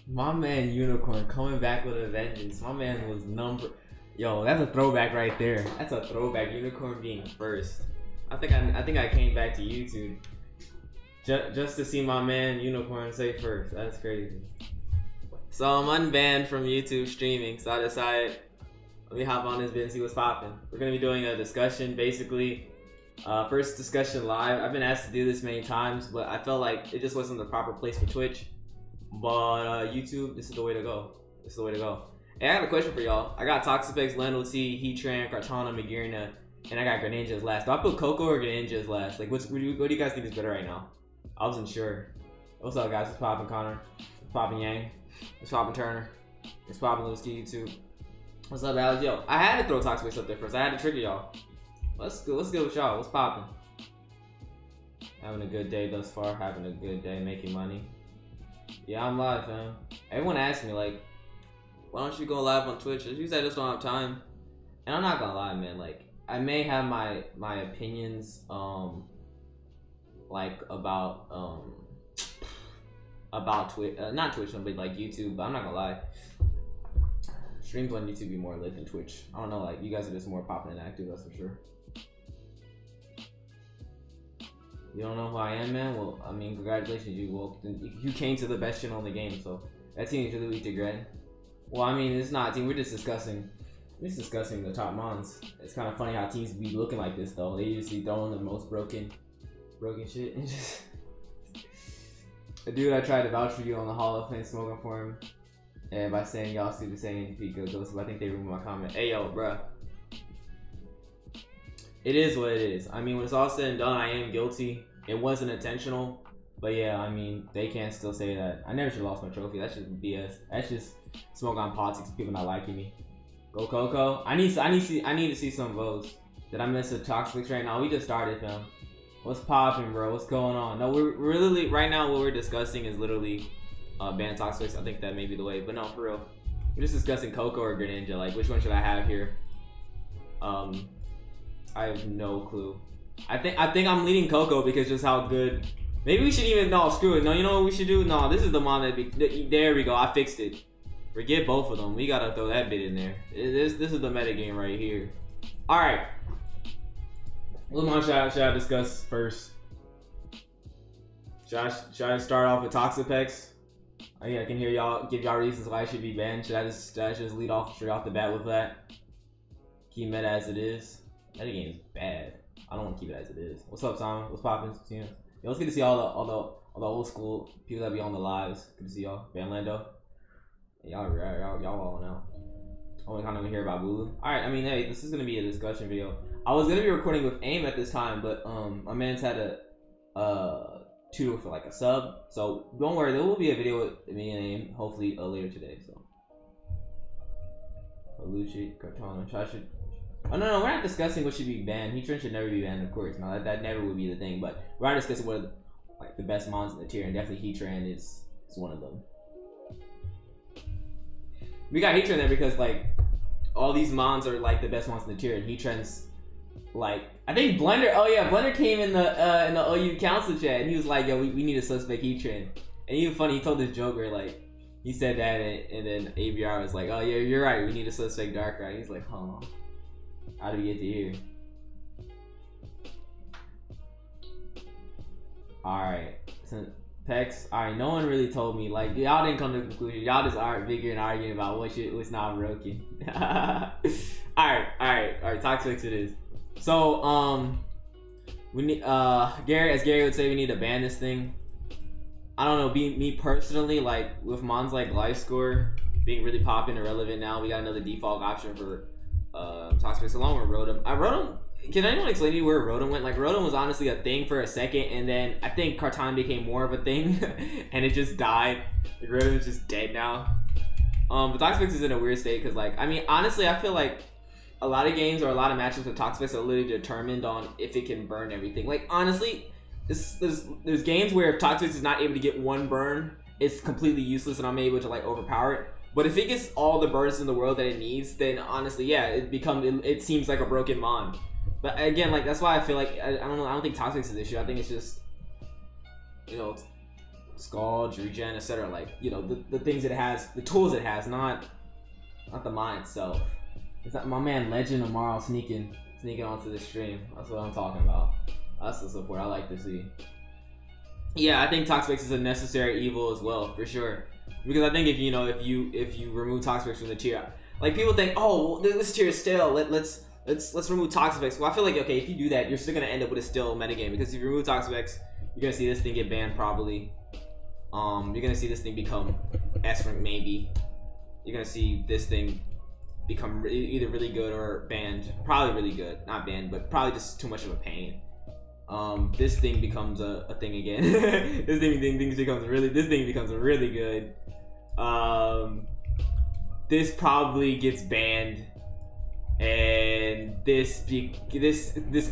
My man Unicorn coming back with a vengeance. My man was number. Yo, that's a throwback right there. That's a throwback. Unicorn being first. I think I came back to YouTube just to see my man Unicorn say first. That's crazy. So I'm unbanned from YouTube streaming. So I decided, let me hop on this bit and see what's popping. We're gonna be doing a discussion, basically. First discussion live. I've been asked to do this many times, but I felt like it just wasn't the proper place for Twitch. But YouTube, this is the way to go. This is the way to go. And I got a question for y'all. I got Toxapex, Lando T, Heatran, Kartana, Magirna, and I got Greninja as last. Do I put Coco or Greninja as last? Like, what do you guys think is better right now? I wasn't sure. What's up, guys? What's poppin', Connor? What's poppin', Yang? What's poppin', Turner? What's poppin', Lewski, YouTube? What's up, Alex? Yo, I had to throw Toxapex up there first. I had to trigger y'all. Let's go with y'all. What's poppin'? Having a good day thus far. Having a good day, making money. Yeah, I'm live, fam. Everyone asks me, like, why don't you go live on Twitch? As you said, I just don't have time. And I'm not gonna lie, man. Like, I may have my opinions, like about Twitch, not Twitch, but like YouTube. But I'm not gonna lie. Streams on YouTube be more lit than Twitch. I don't know, like, you guys are just more popping and active, that's for sure. You don't know who I am, man? Well, I mean, congratulations, you came to the best channel in the game, so that team is really weak to Gren. Well, I mean, it's not a team, we're just discussing the top mons. It's kind of funny how teams be looking like this, though. They usually throwing the most broken shit. And just dude, I tried to vouch for you on the Hall of Fame Smogon forum, and by saying y'all see the same Pico Joseph, I think they removed my comment. Hey, yo, bruh. It is what it is. I mean, when it's all said and done, I am guilty. It wasn't intentional, but yeah, I mean, they can't still say that. I never should have lost my trophy. That's just BS. That's just Smogon politics. People not liking me. Go Coco. I need to see some votes. Did I miss a Toxapex right now? We just started, fam. What's popping, bro? What's going on? No, we're really right now. What we're discussing is literally ban Toxapex. I think that may be the way, but no, for real. We're just discussing Coco or Greninja. Like, which one should I have here? I have no clue. I think I'm leading Coco because just how good. Maybe we should even screw it. No, you know what we should do? No, this is the mon that there we go. I fixed it. Forget both of them. We gotta throw that bit in there. This is the meta game right here. All right. What mon should I discuss first? Should I start off with Toxapex? Oh, yeah, I can hear y'all give y'all reasons why I should be banned. Should I just lead off straight off the bat with that? Keep meta as it is. That game is bad. I don't want to keep it as it is. What's up, Simon? What's poppin'? Yo, it's good to see all the old school people that be on the lives. Good to see y'all. Van Lando. Y'all all know. Only kind of hear about Bulu. Alright, I mean, hey, this is gonna be a discussion video. I was gonna be recording with AIM at this time, but my man's had a tutor for like a sub. So don't worry, there will be a video with me and AIM hopefully later today. So Lucci, Cartana, oh no, we're not discussing what should be banned. Heatran should never be banned, of course. No, that never would be the thing. But we're not discussing what are like the best mons in the tier, and definitely Heatran is one of them. We got Heatran there because like all these mons are like the best mons in the tier, and Heatran's like I think Blender. Oh yeah, Blender came in the OU council chat, and he was like, "Yo, we need a suspect Heatran." And even funny, he told this joke where like he said that, and then ABR was like, "Oh yeah, you're right. We need a suspect Darkrai." He's like, "Huh." How do we get to here? Alright. Pex. Alright, no one really told me. Like, y'all didn't come to a conclusion. Y'all just are arguing about what's not broken. Alright. Toxapex it is. So, we need, Gary would say, we need to ban this thing. I don't know, me personally, like, with mons like Life Score being really popping and relevant now, we got another default option for Toxapex along with Rotom. Can anyone explain to me where Rotom went? Like, Rotom was honestly a thing for a second, and then I think Kartana became more of a thing, and it just died. Like, Rotom is just dead now. But Toxapex is in a weird state, because, like, I mean, honestly, I feel like a lot of games or a lot of matchups with Toxapex are literally determined on if it can burn everything. Like, honestly, there's games where if Toxapex is not able to get one burn, it's completely useless, and I'm able to, like, overpower it. But if it gets all the bursts in the world that it needs, then honestly, yeah, it seems like a broken mon. But again, like that's why I feel like I don't know. I don't think Toxapex is the issue. I think it's just, you know, Scald, regen, etc. Like, you know, the things it has, the tools it has, not the mod itself. It's not my man Legend tomorrow sneaking onto the stream. That's what I'm talking about. That's the support I like to see. Yeah, I think Toxapex is a necessary evil as well, for sure. Because I think if you remove Toxapex from the tier, like people think, oh, well, this tier is stale. Let's remove Toxapex. Well, I feel like, okay, if you do that, you're still gonna end up with a stale metagame, because if you remove Toxapex, you're gonna see this thing get banned probably. You're gonna see this thing become S rank maybe. You're gonna see this thing become either really good or banned. Probably really good, not banned, but probably just too much of a pain. This thing becomes a thing again. this thing becomes really good. This probably gets banned, and this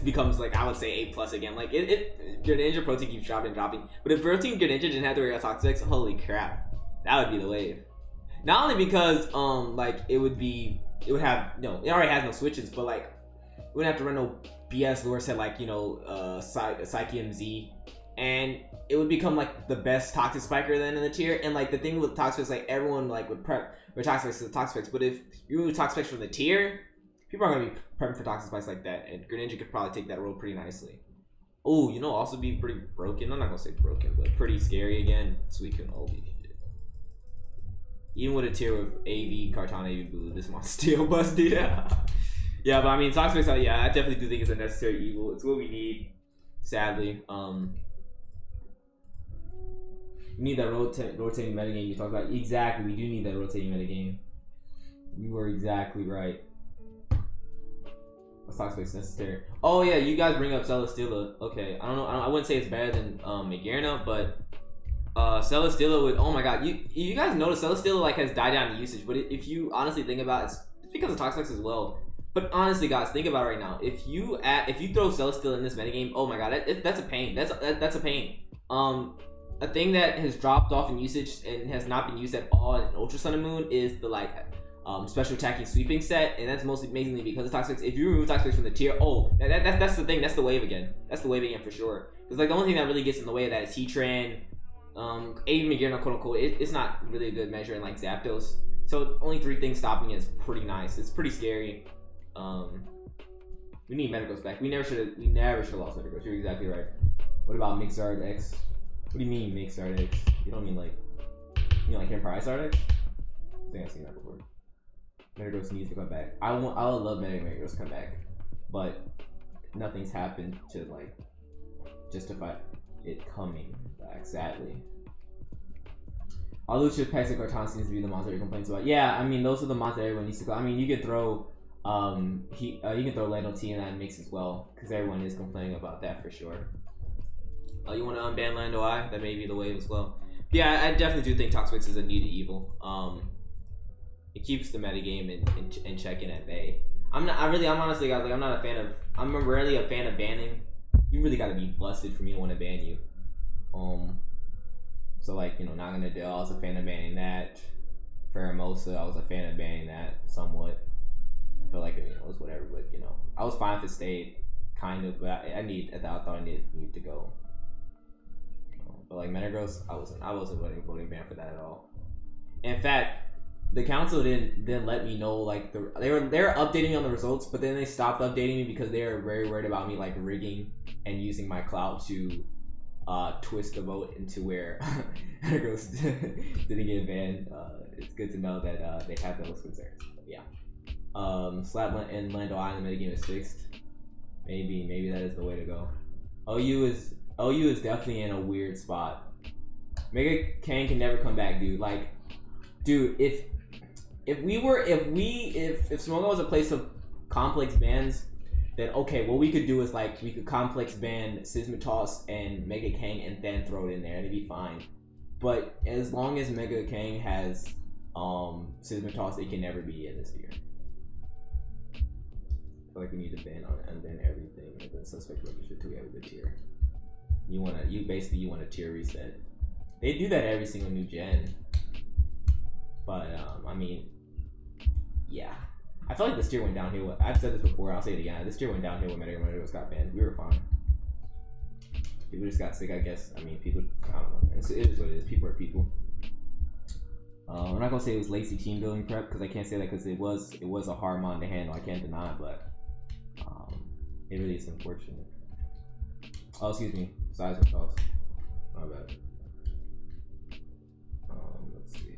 becomes, like, I would say A+ again. Like Greninja protein keeps dropping, but if protein Greninja didn't have to worry about Toxapex, holy crap, that would be the wave. Not only because like it already has no switches, but like it wouldn't have to run no BS lure set like, you know, Psyche Z, and it would become like the best Toxic Spiker then in the tier. And like the thing with Toxapex, like everyone like would prep for Toxapex, but if you remove Toxapex from the tier, people are gonna be prepping for Toxic Spikes like that, and Greninja could probably take that role pretty nicely. Oh, you know, also be pretty broken. I'm not gonna say broken, but pretty scary again. Suicune Obi. Even with a tier with AV, Kartana, AV Blue, this monster still busted. Yeah, but I mean, Toxapex, yeah, I definitely do think it's a necessary evil. It's what we need, sadly. We need that rotating metagame you talked about. Exactly, we do need that rotating metagame. You were exactly right. Toxapex necessary. Oh yeah, you guys bring up Celesteela. Okay, I don't know. I wouldn't say it's better than Magearna, but Celesteela would. Oh my god, you guys notice Celesteela like has died down in usage, but if you honestly think about it, it's because of Toxapex as well. But honestly, guys, think about it right now. If you throw Celesteela in this metagame, oh my god, that's a pain. That's a pain. A thing that has dropped off in usage and has not been used at all in Ultra Sun and Moon is the like special attacking sweeping set, and that's mostly amazingly because of Toxapex. If you remove Toxapex from the tier, oh, that's the thing. That's the wave again. That's the wave again for sure. Because like the only thing that really gets in the way of that is Heatran, AV Magearna, quote unquote. It's not really a good measure in like Zapdos. So only 3 things stopping it is pretty nice. It's pretty scary. We need Metagross back. We never should have lost Metagross. You're exactly right. What about Mixard X? What do you mean Mixard X? You don't mean like Empire X? I think I've seen that before. Metagross needs to come back. I would love Metagross to come back, but nothing's happened to like justify it coming back, sadly. All Lucius Packs and Kartana seems to be the monster he complains about. Yeah, I mean those are the monsters everyone needs to go. I mean you could throw you can throw Lando T in that mix as well, because everyone is complaining about that for sure. You want to unban Lando I? That may be the wave as well. But yeah, I definitely do think Toxapex is a needed evil. It keeps the metagame in check and at bay. I'm honestly, guys, like I'm rarely a fan of banning. You really gotta be busted for me to want to ban you. So like, you know, Naganadel, I was a fan of banning that. Pheromosa, I was a fan of banning that somewhat. I feel like it was whatever, but you know, I was fine if it stayed, kind of. But I thought I needed to go. But like Metagross, I wasn't voting ban for that at all. In fact, the council didn't let me know, like they were updating me on the results, but then they stopped updating me because they were very worried about me like rigging and using my clout to twist the vote into where Metagross didn't get banned. It's good to know that they have those concerns. Yeah. Slap and Lando I in the metagame is fixed. Maybe that is the way to go. OU is definitely in a weird spot. Mega Kang can never come back, dude. Like, dude, if Smogon was a place of complex bans, then okay, what we could do is like we could complex ban Sismitos and Mega Kang and then throw it in there and it'd be fine. But as long as Mega Kang has Sismitos, it can never be in this tier. I feel like we need to ban on it and then everything and then suspect register till we have a good tier. You want a tier reset. They do that every single new gen. But I mean, yeah. I feel like this tier went downhill. I've said this before, I'll say it again. This tier went downhill when Metagross got banned. We were fine. People just got sick, I guess. I mean, people, I don't know. It is what it is. People are people. I'm not gonna say it was lazy team building prep because I can't say that because it was a hard mod to handle. I can't deny it, but it really is unfortunate. Oh, excuse me. Size of toss. My bad. Let's see.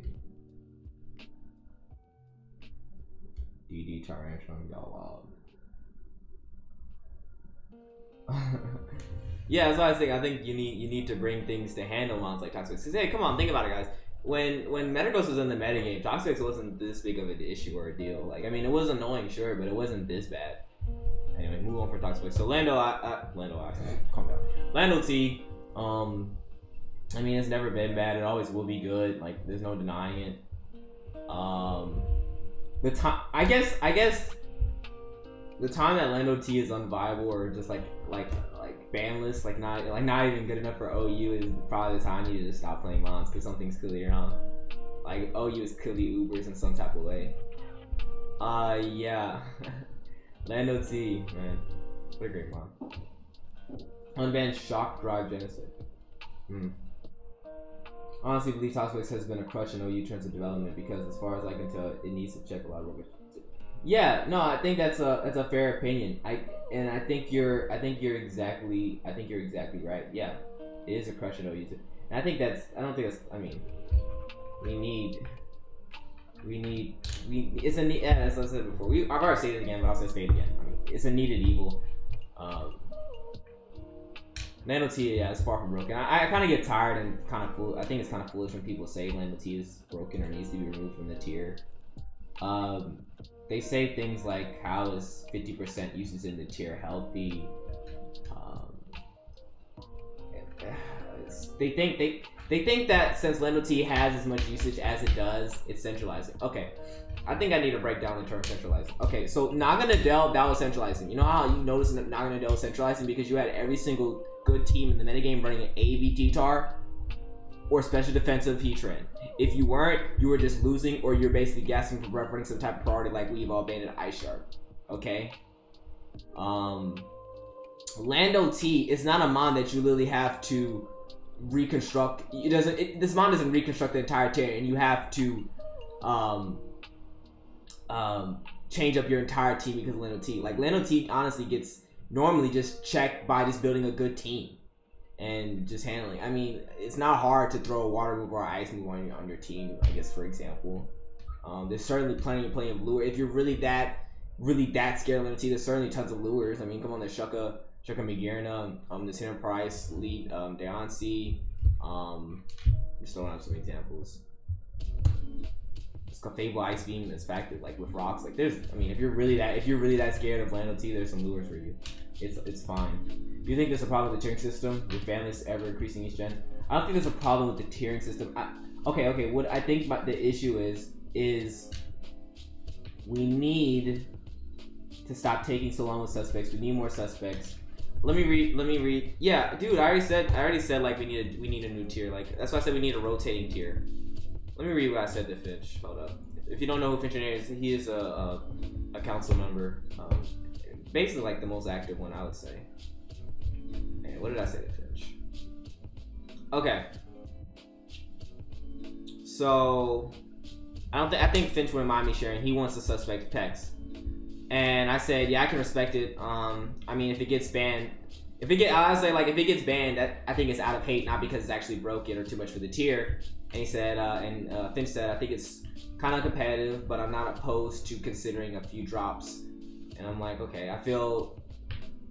DD Tyrantrum, y'all wild. Yeah, that's what I was thinking. I think you need to bring things to handle mons like Toxic. Cause hey, come on, think about it, guys. When Metagross was in the metagame, Toxic wasn't this big of an issue or a deal. Like, I mean, it was annoying, sure, but it wasn't this bad. Anyway, move on for Toxic. So Lando calm down. Lando T, I mean, it's never been bad. It always will be good. Like, there's no denying it. The time, I guess the time that Lando T is unviable or just like banless, like not even good enough for OU is probably the time you need to stop playing mons because something's clearly wrong. Like OU is clearly Ubers in some type of way. Yeah. Lando T, man, what a great mon. Unbanned Shock Drive Genocide. Honestly, believe Toxic has been a crush in OU terms of development because, as far as I can tell, it needs to check a lot of rubbish. Yeah, no, I think that's a fair opinion. I think you're exactly right. Yeah, it is a crush in OU too. And I think that's I mean, it's a need. Yeah, as I said before, I've already said it again, but I'll say it again. I mean, it's a needed evil. Lando T, yeah, it's far from broken. I kind of get tired and I think it's kind of foolish when people say Lando T is broken or needs to be removed from the tier. They say things like, how is 50% usage in the tier healthy? They think that since Lando T has as much usage as it does, it's centralizing. Okay, I think I need to break down the term centralizing. Okay, so Naga Nadell, that was centralizing. You know how you notice Naga Nadell was centralizing? Because you had every single good team in the metagame running an AV TAR or special defensive Heatran. If you weren't, you were just losing, or you're basically guessing for running some type of priority like we've all banned at Ice Shark. Okay? Lando T is not a mon that you literally have to reconstruct. This mon doesn't reconstruct the entire tier, and you have to change up your entire team because of Lando T. Like, Lando T honestly gets normally just checked by just building a good team and just handling. I mean, it's not hard to throw a water move or an ice move on your team, I guess, for example. There's certainly plenty of lure. If you're really that scared of Lando T, there's certainly tons of lures. I mean, come on, there's Shuka Magirna, this Enterprise Lead, Deoncy, just throwing out some examples. It's Fable Ice Beam that's factored like with rocks. Like there's, I mean, if you're really that scared of Lando T, there's some lures for you. It's fine. Do you think there's a problem with the tiering system with ban lists ever increasing each gen? I don't think there's a problem with the tiering system. Okay. What I think the issue is we need to stop taking so long with suspects. We need more suspects. Let me read. Yeah, dude, I already said like we need a new tier. Like that's why I said we need a rotating tier. Let me read what I said to Finch. Hold up. If you don't know who Finch is, he is a council member. Basically like the most active one, I would say. And what did I say to Finch? Okay. So I think Finch wouldn't mind me sharing. He wants the suspect Pex. And I said, yeah, I can respect it. I mean, if it gets banned, if it gets banned, I think it's out of hate, not because it's actually broken or too much for the tier. And he said, Finch said, I think it's kind of competitive, but I'm not opposed to considering a few drops. And I'm like, okay, I feel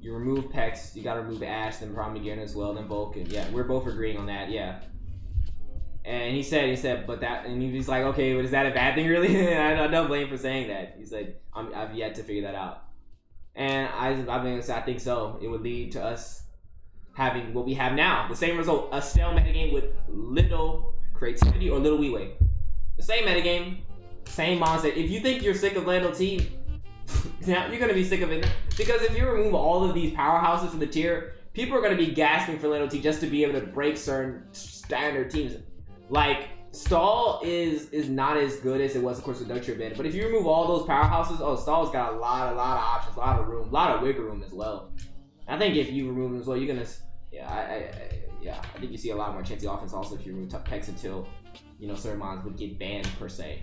you remove Pex, you gotta remove Ash, then probably Gearna as well, then Vulcan. Yeah, we're both agreeing on that, yeah. And he said, but that, and he's like, okay, but is that a bad thing really? I don't blame him for saying that. He said, I've yet to figure that out. And I think so. It would lead to us having what we have now. The same result, a stale metagame with little creativity or little leeway. The same metagame, same monster. If you think you're sick of Lando T, now you're gonna be sick of it. Because if you remove all of these powerhouses from the tier, people are gonna be gasping for Lando T just to be able to break certain standard teams. Like, Stall is not as good as it was, of course, with Nurture Band. But if you remove all those powerhouses, oh, Stall's got a lot of options, a lot of room, a lot of wiggle room as well. I think if you remove them as well, you're gonna, I think you see a lot more chancy offense also if you remove Pex until, you know, certain mons would get banned per se.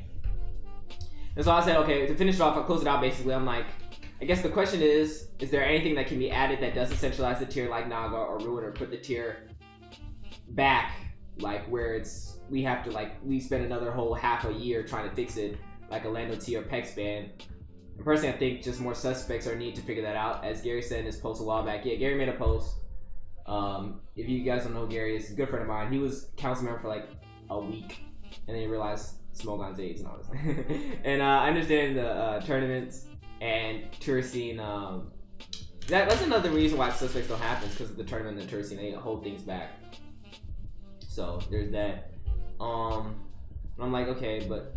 And so I said, okay, to finish it off, I'll close it out basically. I'm like, I guess the question is there anything that can be added that doesn't centralize the tier like Naga or Ruin, or put the tier back, like where it's, we have to, like, we spend another whole half a year trying to fix it, like a Lando T or Pex ban. And personally, I think just more suspects are needed to figure that out. As Gary said in his post a while back, yeah, Gary made a post. If you guys don't know Gary, he's a good friend of mine. He was council member for like a week, and then he realized Smogon's AIDS and all this. And I understand the tournaments and tour scene. That's another reason why suspects don't happen, because of the tournament and the tour scene. They hold things back. So there's that. I'm like, okay, but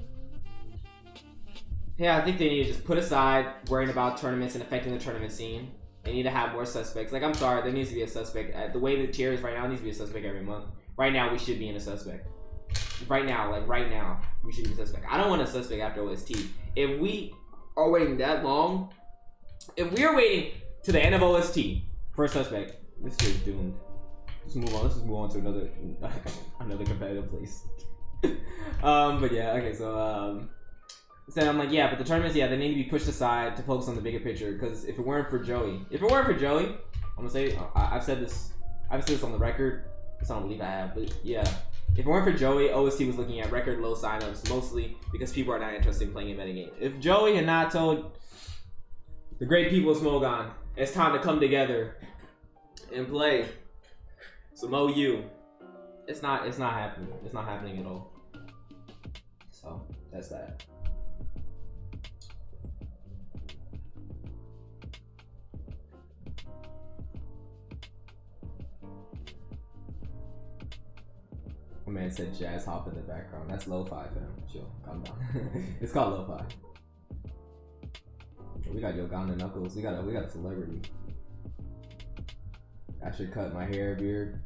yeah, I think they need to just put aside worrying about tournaments and affecting the tournament scene. They need to have more suspects. Like, I'm sorry, there needs to be a suspect. The way the tier is right now, it needs to be a suspect every month. Right now, we should be in a suspect. Right now, like right now, we should be a suspect. I don't want a suspect after OST. If we are waiting that long, if we are waiting to the end of OST for a suspect, this tier is doomed. Let's move on. Let's just move on to another competitive place. But yeah, okay, so so I'm like, yeah, but the tournaments, yeah, they need to be pushed aside to focus on the bigger picture. Because if it weren't for Joey, I'm gonna say, I've said this on the record. I don't believe I have, but yeah, if it weren't for Joey, OST was looking at record low signups, mostly because people are not interested in playing a metagame. If Joey had not told the great people of Smogon, it's time to come together and play some OU, it's not happening. It's not happening at all. So that's that. My man said jazz hop in the background. That's lo-fi, fam. Chill, calm down. It's called lo-fi. We got Uganda Knuckles. We got a celebrity. I should cut my hair, beard.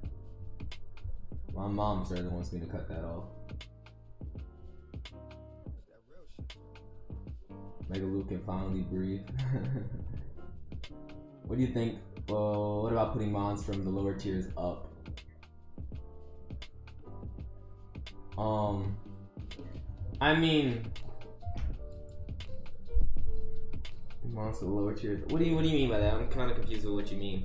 My mom's the one wants me to cut that off. Mega Luke can finally breathe. What do you think? Well, what about putting mons from the lower tiers up? I mean, mons to the lower tiers. What do you mean by that? I'm kind of confused with what you mean.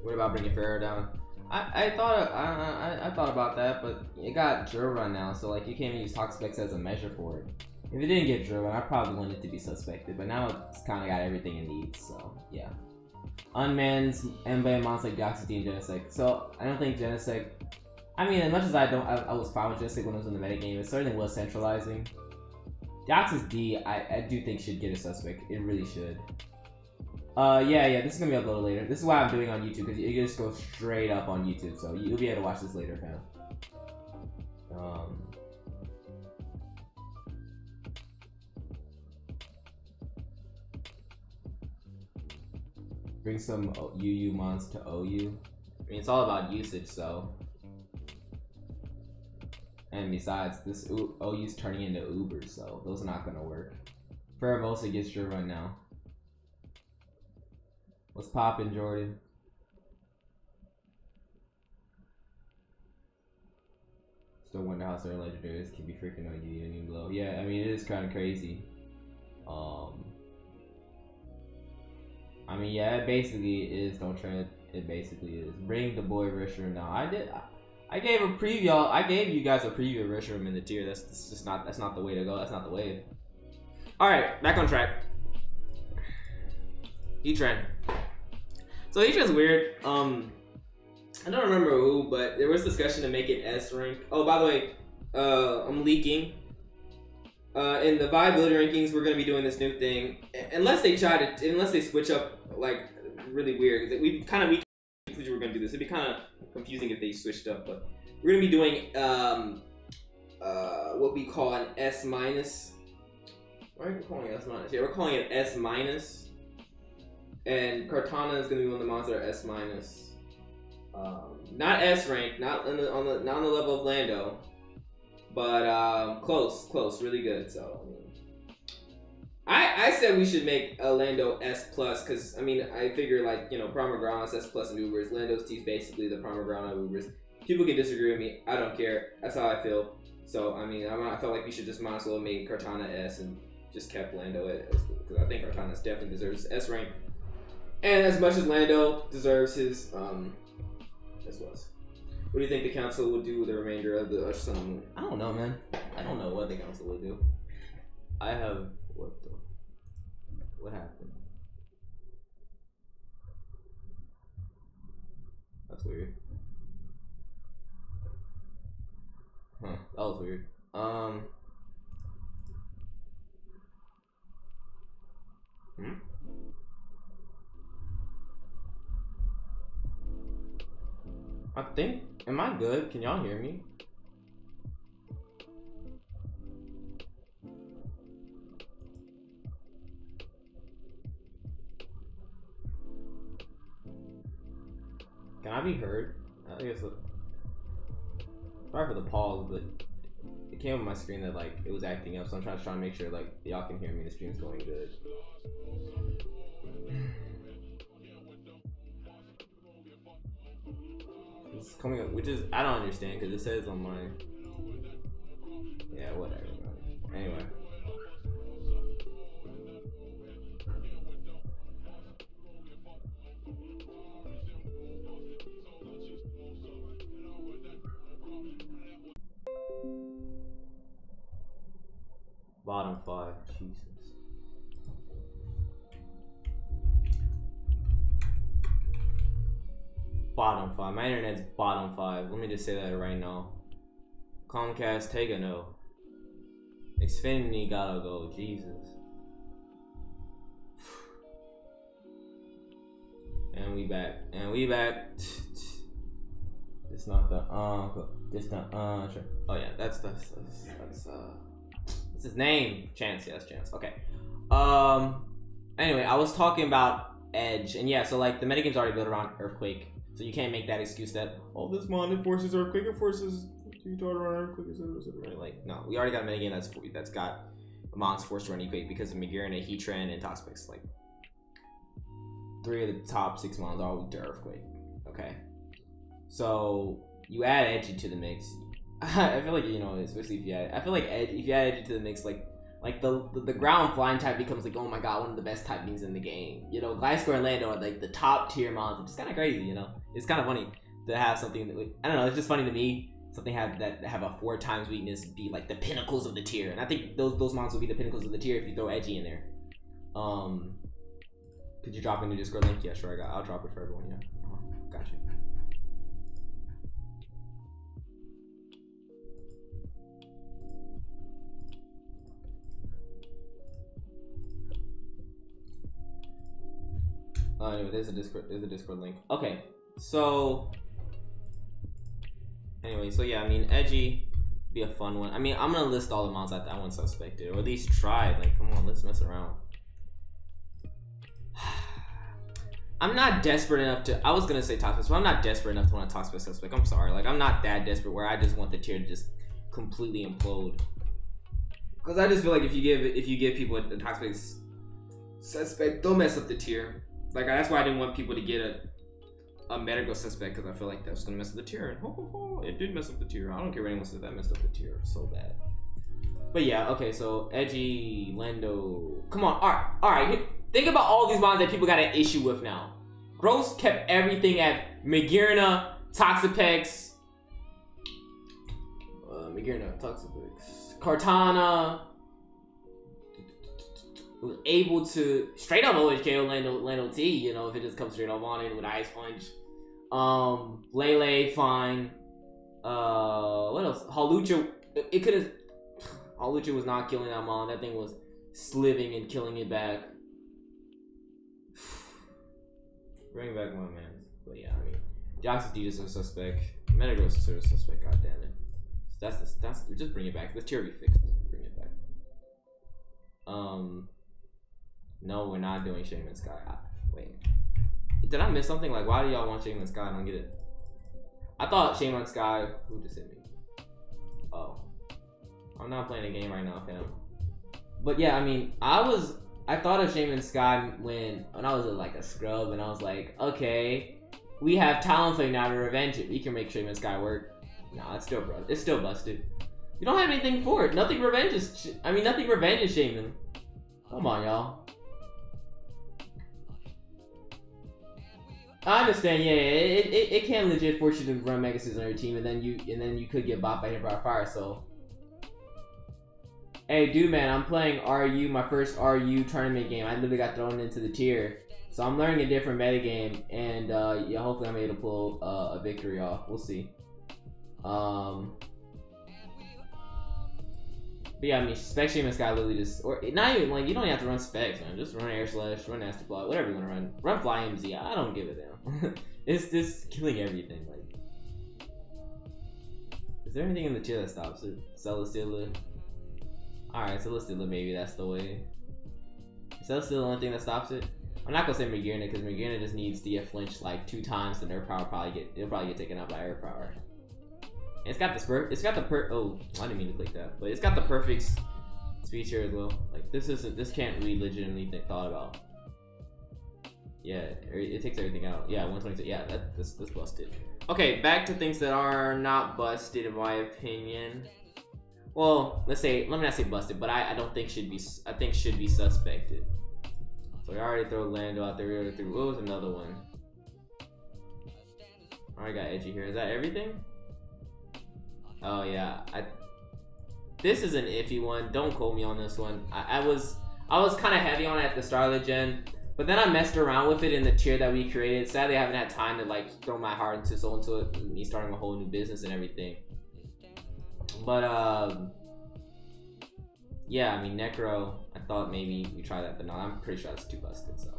What about bringing Pharaoh down? I thought about that, but it got drill run now, so like you can't even use Toxpex as a measure for it. If it didn't get drill run, I probably wanted it to be suspected, but now it's kind of got everything it needs, so yeah. Unmans, MBA mons like Deoxys and Genesect. So I don't think Genesect. I mean, as much as I was fine with Genesect when it was in the metagame, it certainly was centralizing. Deoxys D, I do think should get a suspect. It really should. Yeah, this is gonna be uploaded later. This is why I'm doing it on YouTube, because you just go straight up on YouTube, so you'll be able to watch this later, fam. Bring some UU mons to OU. I mean, it's all about usage, so. And besides, this OU's turning into Uber, so those are not gonna work. Farabosa gets drill run now. What's poppin', Jordan? Still wonder how certain legendaries can be freaking OU and blow. Yeah, I mean, it is kind of crazy. I mean, yeah, it basically is. Don't tread. It basically is. Bring the boy Risher now. I gave a preview. I gave you guys a preview of Risher in the tier. That's just not. That's not the way to go. That's not the way. All right, back on track. E-Trend. So E-Trend's weird. I don't remember who, but there was discussion to make it S rank. Oh, by the way, I'm leaking. In the viability rankings, we're gonna be doing this new thing. Unless they switch up like really weird. We concluded we're gonna do this. It'd be kind of confusing if they switched up, but we're gonna be doing what we call an S minus. Why are we calling it S minus? Yeah, we're calling it S minus. And Cortana is gonna be one of the mons that are S minus. Not S rank, not on the level of Lando, but close, really good. So I said we should make a Lando S plus because I mean I figure like you know Parmigiana's S plus and Ubers. Lando's T is basically the Parmigiana Ubers. People can disagree with me. I don't care. That's how I feel. So I mean I felt like we should just might as well make Cortana S and just kept Lando at S because I think Cortana definitely deserves S rank. And as much as Lando deserves his S plus. What do you think the council would do with the remainder of the Sun and Moon? I don't know, man. I don't know what the council would do. I have what happened? That's weird. Huh, that was weird. I think, am I good? Can y'all hear me? Can I be heard? I guess. Sorry for the pause, but it came on my screen that like it was acting up, so I'm trying to make sure like y'all can hear me. The stream's going good. It's coming up, which is I don't understand because it says on mine. Yeah, whatever. Anyway. Bottom 5, Jesus. Bottom 5. My internet's bottom 5. Let me just say that right now. Comcast, take a no. Xfinity gotta go. Jesus. And we back. And we back. It's not the this not sure. Oh yeah, that's what's his name? Chance, yes, Chance. Okay. Anyway, I was talking about Edge, and yeah, so like the metagame's already built around Earthquake, so you can't make that excuse that this mod enforces Earthquake, enforces you taught around Earthquake, etc. Like, no, we already got a metagame that's got mods forced to run Earthquake because of Magirna, Heatran, and Toxapex. Like 3 of the top 6 mods are all weak to Earthquake. Okay, so you add Edge into the mix. I feel like, you know, especially if you add, I feel like if you add Edge into the mix, like the ground flying type becomes like, oh my god, one of the best typings in the game. You know, Gliscor and Lando are like the top tier mons, which is kind of crazy. You know, it's kind of funny to have something that, like, I don't know, it's just funny to me. Something that have a 4 times weakness be like the pinnacles of the tier, and I think those mons will be the pinnacles of the tier if you throw Edgy in there. Could you drop in the Discord link? Yeah, sure. I'll drop it for everyone. Yeah, gotcha. Anyway, there's a Discord link. Okay, so anyway, so yeah, I mean, Edgy be a fun one. I mean, I'm gonna list all the mods that one suspected, or at least try. Like, come on, let's mess around. I'm not desperate enough to. I was gonna say Toxapex, but I'm not desperate enough to want a Toxapex suspect. I'm sorry, like I'm not that desperate where I just want the tier to just completely implode. Because I just feel like if you give people a Toxapex suspect, they'll mess up the tier. Like that's why I didn't want people to get a medical suspect, because I feel like that was gonna mess up the tier. And it did mess up the tier. I don't care what anyone says, that messed up the tier so bad. But yeah, okay, so Edgy, Lando, come on, all right. Think about all these mods that people got an issue with now. Gross kept everything at Magirna, Toxapex, Cortana. Was able to straight up always KO Lando T, you know, if it just comes straight up on it with Ice Punch. Lele, fine. What else? Hawlucha, it could have. Hawlucha was not killing that mon. That thing was sliving and killing it back. Bring back my man. But yeah, I mean, Jax's D is a suspect. Metagross is a suspect. God damn it. That's just bring it back. The tier be fixed. Bring it back. No, we're not doing Shaman Sky. Wait, did I miss something? Like, why do y'all want Shaman Sky? I don't get it. I thought Shaman Sky. Who just hit me? Oh, I'm not playing a game right now, fam. But yeah, I mean, I thought of Shaman Sky when I was like a scrub, and I was like, okay, we have Talonflame now to revenge it. We can make Shaman Sky work. Nah, it's still busted. You don't have anything for it. Nothing revenges Shaman. Come on, y'all. I understand, yeah, it can legit force you to run Mega Scissors on your team, and then you could get bought by Hippo Fire. So, hey, dude, man, I'm playing RU, my first RU tournament game. I literally got thrown into the tier, so I'm learning a different meta game, and yeah, hopefully I'm able to pull a victory off. We'll see. But yeah, I mean, Spec Shaman Sky literally just, or not even, like, you don't even have to run Specs, man. Just run Air Slash, run Nasty Block, whatever you want to run. Run Fly MZ, I don't give a damn. It's just killing everything, like. Is there anything in the tier that stops it? Celesteela? Alright, Celesteela, maybe that's the way. Is Celesteela the only thing that stops it? I'm not gonna say Magearna, because Magearna just needs to get flinched like 2 times, and their power it'll probably get taken out by air power. And it's got the oh, I didn't mean to click that, but it's got the perfect speech here as well. Like this can't be legitimately thought about. Yeah, it takes everything out. Yeah, 122. Yeah, this busted. Okay, back to things that are not busted in my opinion. Well, let me not say busted, but I don't think should be suspected. So we already throw Lando out there. We already threw, what was another one? Alright, got Edgy here. Is that everything? Oh yeah, this is an iffy one. Don't quote me on this one. I was kind of heavy on it at the start of the gen, but then I messed around with it in the tier that we created. Sadly, I haven't had time to like throw my heart and soul into it. Me starting a whole new business and everything. But yeah, I mean Necro. I thought maybe we try that, but no, I'm pretty sure that's too busted. So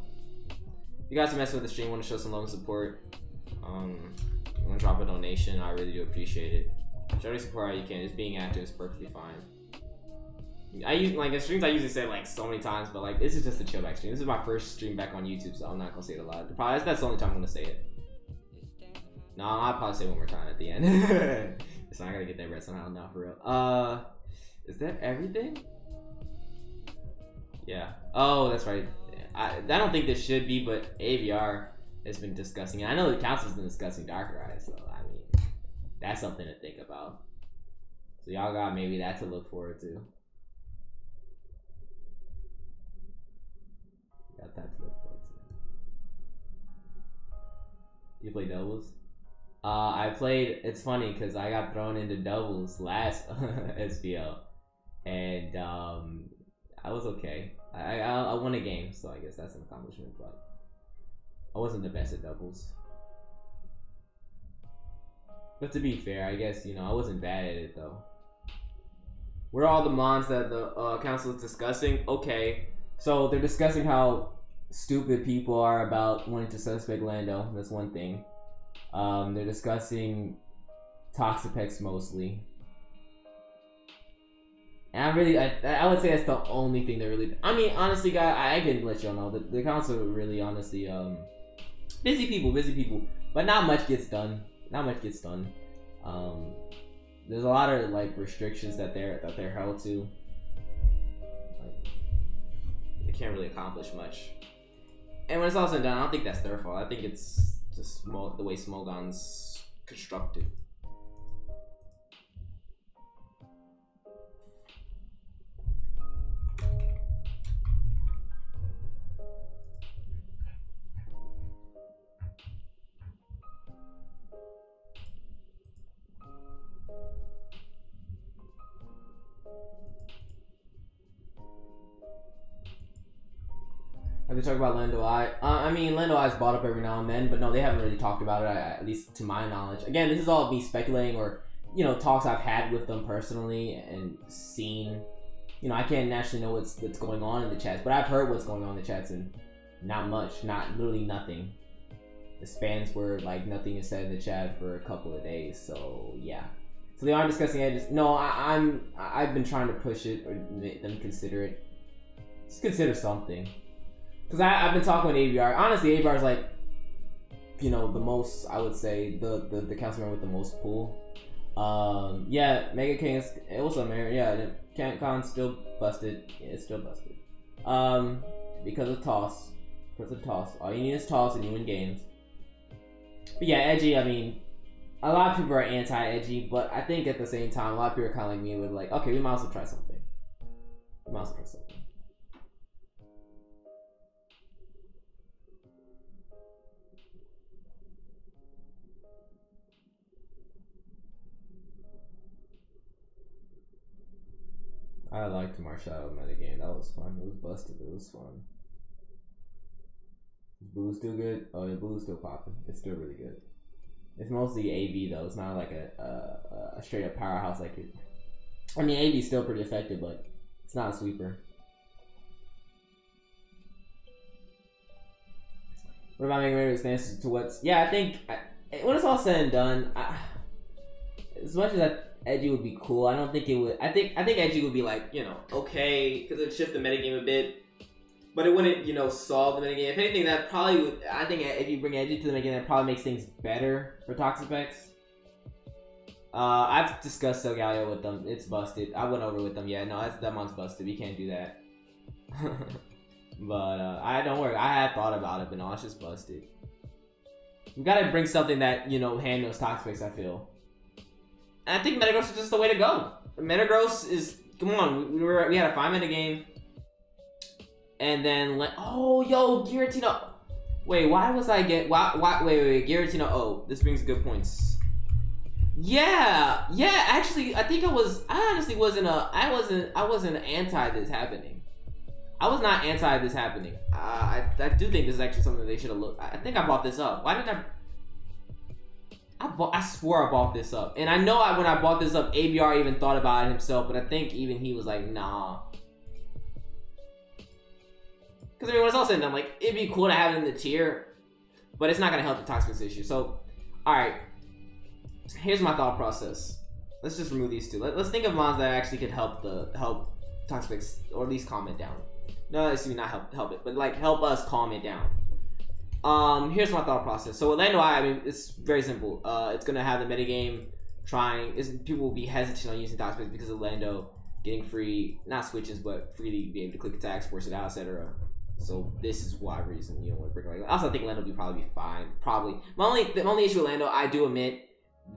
you guys are messing with the stream, want to show some love and support. Want to drop a donation? I really do appreciate it. Show any support how you can. Just being active is perfectly fine. I use like in streams I usually say like so many times, but like this is just a chill back stream. This is my first stream back on YouTube, so I'm not gonna say it a lot. Probably that's the only time I'm gonna say it. No, I'll probably say it one more time at the end. So I gotta get that red somehow now for real. Is that everything? Yeah. Oh, that's right. I don't think this should be, but AVR has been discussing it. I know the council's been discussing Darker Eyes, so I mean that's something to think about. So y'all got maybe that to look forward to. Got that to look forward to. You play doubles? I played. It's funny because I got thrown into doubles last SPL, and I was okay. I won a game, so I guess that's an accomplishment. But I wasn't the best at doubles. But to be fair, I guess I wasn't bad at it though. Where are all the mons that the council is discussing? Okay, so they're discussing how stupid people are about wanting to suspect Lando. That's one thing. They're discussing Toxapex mostly. And I would say that's the only thing they're really. I mean, honestly, guys, I can let y'all know that the council really, honestly, busy people, but not much gets done. There's a lot of like restrictions that they're held to. Like, they can't really accomplish much. And when it's all said and done, I don't think that's their fault. I think it's just the way Smogon's constructed. Have they talked about Lando Eye? I mean, Lando Eye's brought up every now and then, but no, they haven't really talked about it, at least to my knowledge. Again, this is all me speculating or, talks I've had with them personally and seen. I can't naturally know what's going on in the chats, but I've heard what's going on in the chats and not much, literally nothing. The spans were like nothing is said in the chat for a couple of days, so yeah. So they are discussing it. No, I've been trying to push it or make them consider it. Just consider something. Because I've been talking with ABR. Honestly, ABR is like, the most, I would say, the councilman with the most pull. Yeah, Mega King is also married. Yeah, CanCon's still busted. Yeah, it's still busted. Because of toss. Because of toss. All you need is toss and you win games. But yeah, edgy, I mean, a lot of people are anti-edgy, but I think at the same time, a lot of people are kind of like me with like, okay, we might as well try something. We might as well try something. I liked Marshall metagame. That was fun. It was busted. It was fun. Is Blue still good? Oh yeah, Blue's still popping. It's still really good. It's mostly AV though. It's not like a straight up powerhouse like it. I mean, AV is still pretty effective, but it's not a sweeper. What about making Raiders stance to what's? Yeah, I think when it's all said and done, as much as edgy would be cool, I don't think it would. I think edgy would be like, you know, okay, because it'd shift the metagame a bit, but it wouldn't, you know, solve the metagame. If anything, that probably would. I think if you bring edgy to the metagame, that probably makes things better for Toxapex. I've discussed Solgaleo with them. It's busted. I went over with them. Yeah, no, that month's busted. We can't do that. But I don't worry. I had thought about it, but no, it's just busted. We gotta bring something that, you know, handles Toxapex, I feel. And I think Metagross is just the way to go. Metagross is, come on, we had a 5-minute game. And then, oh, yo, Giratina. Wait, why was I wait, Giratina, oh, this brings good points. Yeah, actually, I honestly wasn't anti this happening. I was not anti this happening. I do think this is actually something they should have looked. I think I bought this up. Why did I swore I bought this up. And I know when I bought this up, ABR even thought about it himself, but I think even he was like, nah. Because I mean, when it's all said and done, like, it'd be cool to have it in the tier, but it's not going to help the Toxapex issue. So, alright. Here's my thought process. Let's just remove these two. Let's think of mons that actually could help Toxapex, or at least calm it down. No, excuse me, not help it, but like help us calm it down. Here's my thought process. So Orlando I mean, it's very simple. It's gonna have the metagame people will be hesitant on using Toxapex because of Orlando getting free, not switches, but freely be able to click attacks, force it out, etc. So this is why reason you don't want to bring it. I also think Orlando will probably be fine. Probably. The only issue with Orlando, I do admit,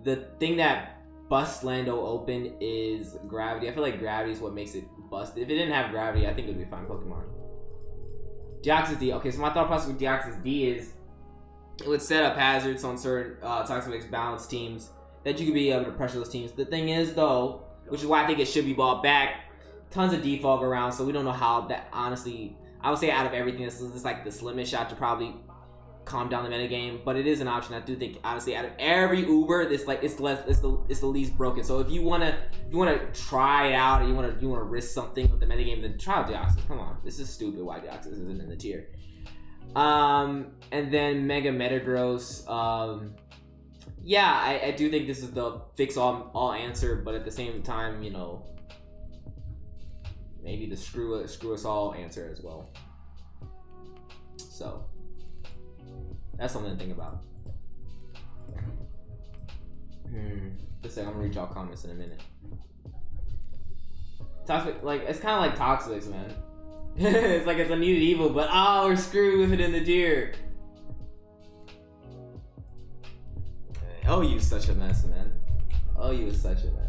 the thing that busts Lando open is gravity. I feel like gravity is what makes it bust. If it didn't have gravity, I think it would be a fine Pokemon. Deoxys D. Okay, so my thought process with Deoxys D is it would set up hazards on certain Toxapex balance teams that you could be able to pressure those teams. The thing is, though, which is why I think it should be bought back, tons of defog around, so we don't know how that, honestly, I would say out of everything, this is like the slimmest shot to probably calm down the metagame, but it is an option. I do think, honestly, out of every Uber, it's the least broken. So if you wanna try it out, or you wanna risk something with the metagame, then try out Deoxys. Come on, this is stupid. Why Deoxys isn't in the tier? And then Mega Metagross. Yeah, I do think this is the fix all answer, but at the same time, you know, maybe the screw us all answer as well. So that's something to think about. Just say I'm gonna read y'all comments in a minute. Toxic, like, it's kind of like Toxapex, man. It's like it's a muted evil, but oh, we're screwed with it in the tier. Oh, you such a mess, man. Oh, you is such a mess.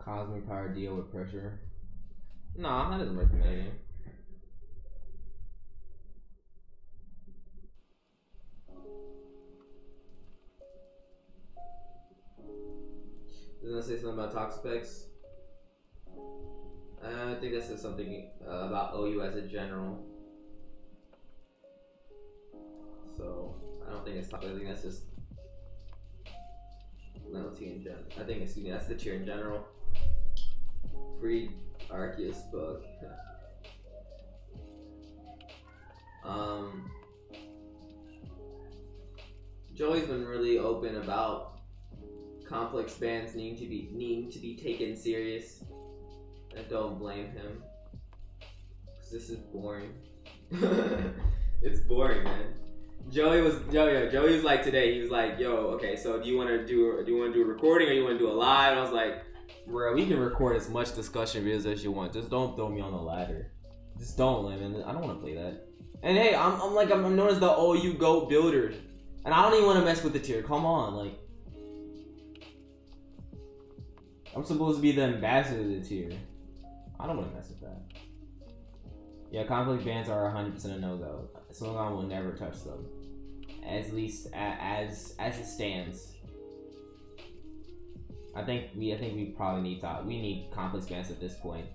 Cosmic Power deal with pressure. Nah, that doesn't work for me. Does that say something about Toxapex? I think that says something about OU as a general. So I don't think it's Toxapex. I think that's just No T in general. I think excuse me. That's the tier in general. Free Arceus book. Joey's been really open about complex bands needing to be taken serious. I don't blame him. Cause this is boring. It's boring, man. Joey was like today. He was like, "Yo, okay, so do you want to do a recording or you want to do a live?" And I was like, "Bro, we can record as much discussion videos as you want. Just don't throw me on the ladder. Just don't, man. I don't want to play that." And hey, I'm known as the OU GOAT builder, and I don't even want to mess with the tier. Come on, like I'm supposed to be the ambassador of the tier. I don't want to mess with that. Yeah, conflict bans are 100% a no-go. Smogon will never touch them, at least as it stands. I think we probably need conflict bans at this point.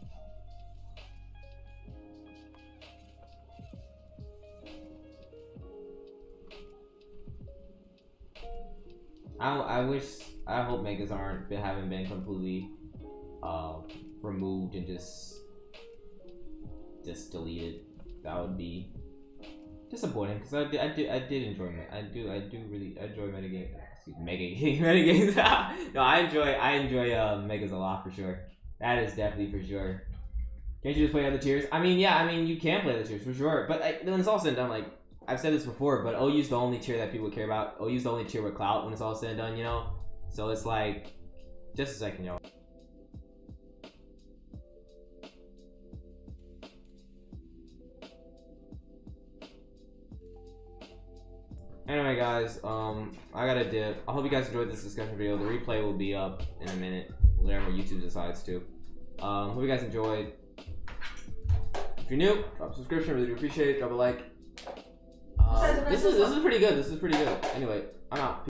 I hope megas haven't been completely removed and just deleted. That would be disappointing because I did enjoy I do really enjoy metagames. Metagames. No, I enjoy megas a lot for sure. That is definitely for sure. Can't you just play other tiers? I mean, yeah, you can play other tiers for sure. But when it's all said and done, like I've said this before, but OU's the only tier that people care about. OU's the only tier with clout when it's all said and done, you know. So it's like, just a second, y'all. Anyway, guys, I gotta dip. I hope you guys enjoyed this discussion video. The replay will be up in a minute, whatever YouTube decides to. Hope you guys enjoyed. If you're new, drop a subscription. Really do appreciate it. Drop a like. This is pretty good. Anyway, I'm out.